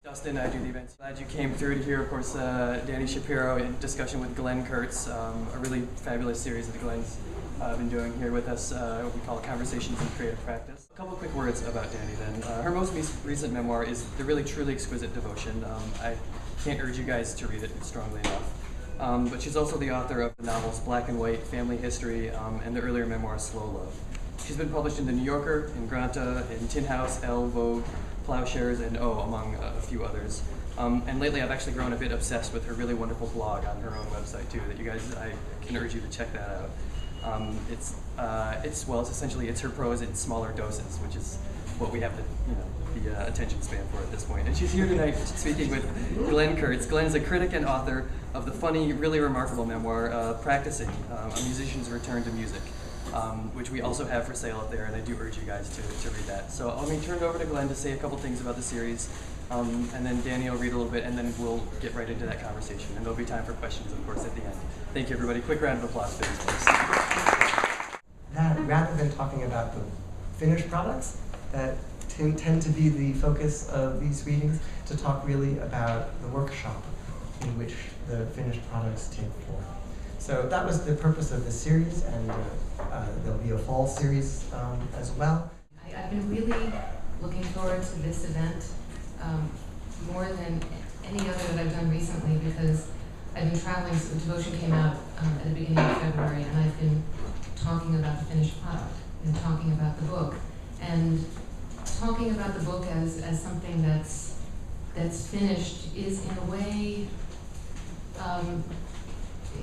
Dustin, I do the events. Glad you came through to hear, of course, Dani Shapiro in discussion with Glenn Kurtz, a really fabulous series that Glenn's been doing here with us, what we call Conversations in Creative Practice. A couple quick words about Dani then. Her most recent memoir is The Really Truly Exquisite Devotion. I can't urge you guys to read it strongly enough. But she's also the author of the novels Black and White, Family History, and the earlier memoir Slow Love. She's been published in The New Yorker, in Granta, in Tin House, Elle, Vogue, Plowshares, and among a few others. And lately I've actually grown a bit obsessed with her really wonderful blog on her own website too, that you guys, I can urge you to check that out. It's essentially her prose in smaller doses, which is what we have the attention span for at this point. And she's here tonight speaking with Glenn Kurtz. Glenn is a critic and author of the funny, really remarkable memoir, Practicing, A Musician's Return to Music, which we also have for sale up there, and I do urge you guys to read that. So let me turn it over to Glenn to say a couple things about the series, and then Dani will read a little bit, and then we'll get right into that conversation. And there'll be time for questions, of course, at the end. Thank you, everybody. Quick round of applause, please. That rather than talking about the finished products that tend to be the focus of these readings, to talk really about the workshop in which the finished products take form. So that was the purpose of this series, and there'll be a fall series as well. I've been really looking forward to this event more than any other that I've done recently, because I've been traveling. So Devotion came out at the beginning of February, and I've been talking about the finished product and talking about the book, and talking about the book as something that's finished is in a way.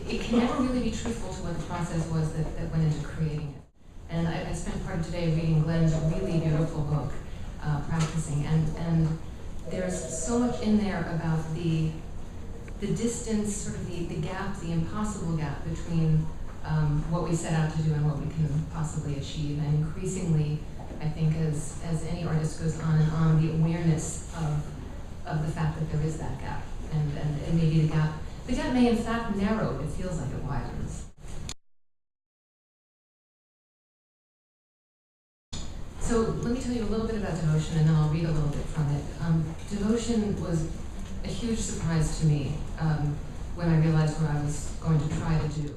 It can never really be truthful to what the process was that went into creating it. And I spent part of today reading Glenn's really beautiful book, Practicing, and there's so much in there about the distance, sort of the gap, the impossible gap between what we set out to do and what we can possibly achieve. And increasingly, I think as any artist goes on and on, the awareness of the fact that there is that gap, and maybe the gap may in fact narrow. It feels like it widens. So let me tell you a little bit about Devotion, and then I'll read a little bit from it. Devotion was a huge surprise to me when I realized what I was going to try to do.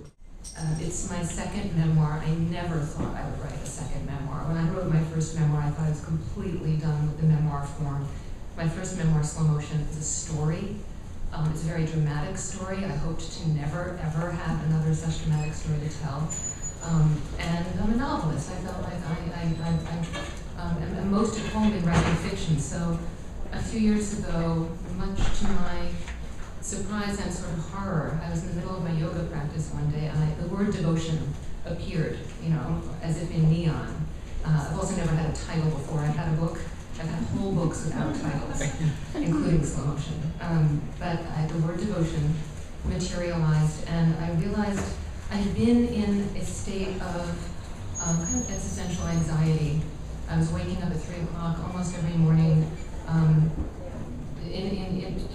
It's my second memoir. I never thought I would write a second memoir. When I wrote my first memoir, I thought I was completely done with the memoir form. My first memoir, Slow Motion, is a story. It's a very dramatic story. I hoped to never, ever have another such dramatic story to tell. And I'm a novelist. I felt like I'm most at home in writing fiction. So a few years ago, much to my surprise and sort of horror, I was in the middle of my yoga practice one day, and the word devotion appeared, as if in neon. I've also never had a title before. I've had a book. I've had whole books without titles, including Slow Motion. But the word devotion materialized, and I realized I had been in a state of kind of existential anxiety. I was waking up at 3 o'clock almost every morning, in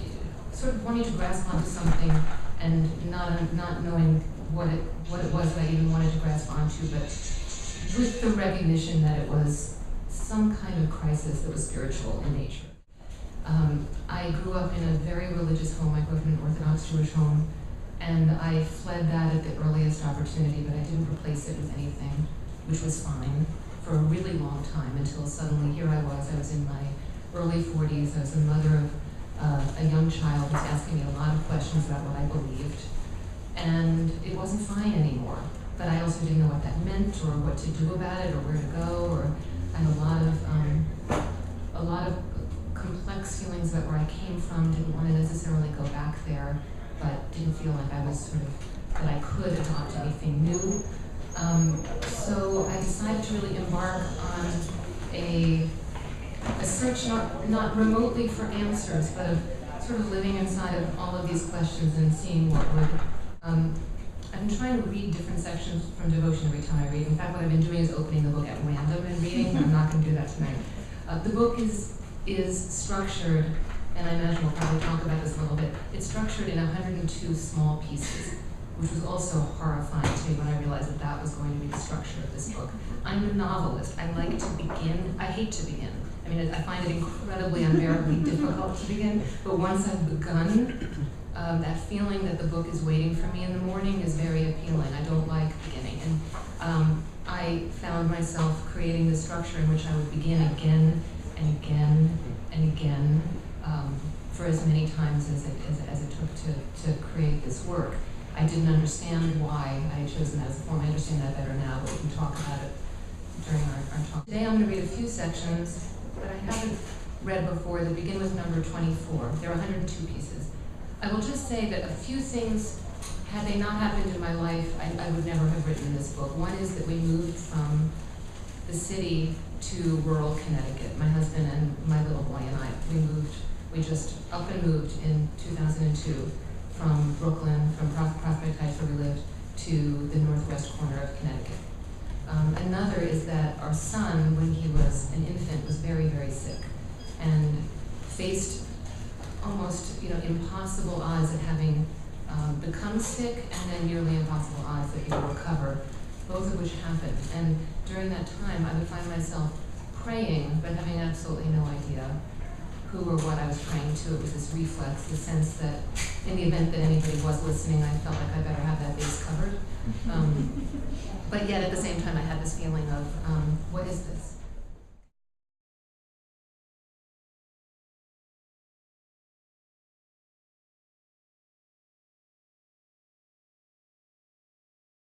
sort of wanting to grasp onto something and not knowing what it was that I even wanted to grasp onto, but with the recognition that it was some kind of crisis that was spiritual in nature. I grew up in a very religious home. I grew up in an Orthodox Jewish home, and I fled that at the earliest opportunity, but I didn't replace it with anything, which was fine for a really long time, until suddenly here I was in my early 40s. I was the mother of a young child who was asking me a lot of questions about what I believed, and it wasn't fine anymore. But I also didn't know what that meant, or what to do about it, or where to go, or I had a lot of complex feelings about where I came from. Didn't want to necessarily go back there, but didn't feel like I was that I could adopt anything new. So I decided to really embark on a search, not remotely for answers, but of sort of living inside of all of these questions and seeing what would. I've been trying to read different sections from Devotion every time I read. In fact, what I've been doing is opening the book at random and reading. I'm not going to do that tonight. The book is structured, and I imagine we'll probably talk about this a little bit. It's structured in 102 small pieces, which was also horrifying to me when I realized that was going to be the structure of this book. I'm a novelist. I like to begin. I hate to begin. I mean, I find it incredibly unbearably difficult to begin, but once I've begun, that feeling that the book is waiting for me in the morning is very appealing. I don't like beginning. And I found myself creating the structure in which I would begin again and again and again for as many times as it took to create this work. I didn't understand why I had chosen that as a form. I understand that better now, but we can talk about it during our talk. Today I'm going to read a few sections that I haven't read before that begin with number 24. There are 102 pieces. I will just say that a few things, had they not happened in my life, I would never have written this book. One is that we moved from the city to rural Connecticut. My husband and my little boy and I, we just up and moved in 2002 from Brooklyn, from Prospect Heights where we lived, to the northwest corner of Connecticut. Another is that our son, when he was an infant, was very, very sick and faced almost impossible odds of having become sick and then nearly impossible odds that he would recover, both of which happened. And during that time, I would find myself praying, but having absolutely no idea who or what I was praying to. It was this reflex, the sense that in the event that anybody was listening, I felt like I better have that base covered. But yet at the same time, I had this feeling of, what is this?